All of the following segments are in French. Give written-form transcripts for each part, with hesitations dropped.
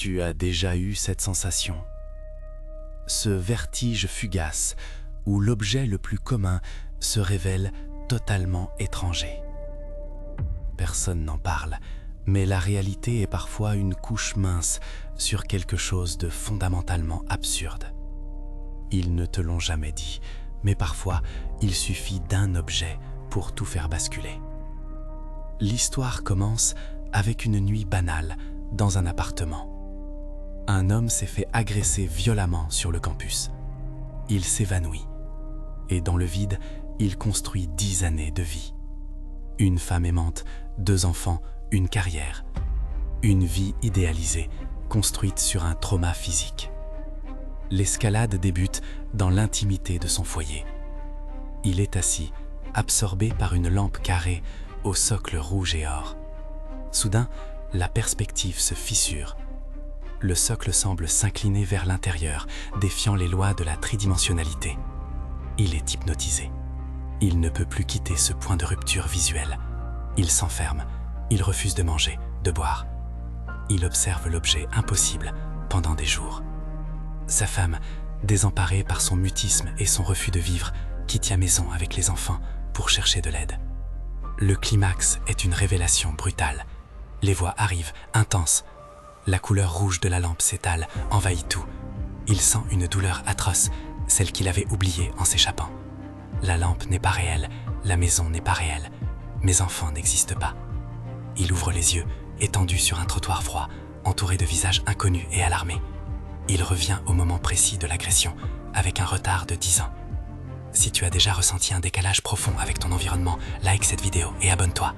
Tu as déjà eu cette sensation? Ce vertige fugace où l'objet le plus commun se révèle totalement étranger. Personne n'en parle, mais la réalité est parfois une couche mince sur quelque chose de fondamentalement absurde. Ils ne te l'ont jamais dit, mais parfois il suffit d'un objet pour tout faire basculer. L'histoire commence avec une nuit banale dans un appartement. Un homme s'est fait agresser violemment sur le campus. Il s'évanouit. Et dans le vide, il construit 10 années de vie. Une femme aimante, 2 enfants, une carrière. Une vie idéalisée, construite sur un trauma physique. L'escalade débute dans l'intimité de son foyer. Il est assis, absorbé par une lampe carrée au socle rouge et or. Soudain, la perspective se fissure. Le socle semble s'incliner vers l'intérieur, défiant les lois de la tridimensionnalité. Il est hypnotisé. Il ne peut plus quitter ce point de rupture visuelle. Il s'enferme. Il refuse de manger, de boire. Il observe l'objet impossible pendant des jours. Sa femme, désemparée par son mutisme et son refus de vivre, quitte la maison avec les enfants pour chercher de l'aide. Le climax est une révélation brutale. Les voix arrivent, intenses. La couleur rouge de la lampe s'étale, envahit tout. Il sent une douleur atroce, celle qu'il avait oubliée en s'échappant. La lampe n'est pas réelle, la maison n'est pas réelle. Mes enfants n'existent pas. Il ouvre les yeux, étendu sur un trottoir froid, entouré de visages inconnus et alarmés. Il revient au moment précis de l'agression, avec un retard de 10 ans. Si tu as déjà ressenti un décalage profond avec ton environnement, like cette vidéo et abonne-toi.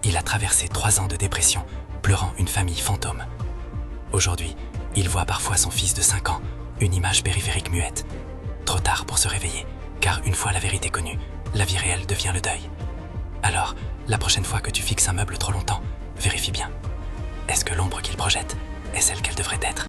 Il a traversé 3 ans de dépression, pleurant une famille fantôme. Aujourd'hui, il voit parfois son fils de 5 ans, une image périphérique muette. Trop tard pour se réveiller, car une fois la vérité connue, la vie réelle devient le deuil. Alors, la prochaine fois que tu fixes un meuble trop longtemps, vérifie bien. Est-ce que l'ombre qu'il projette est celle qu'elle devrait être ?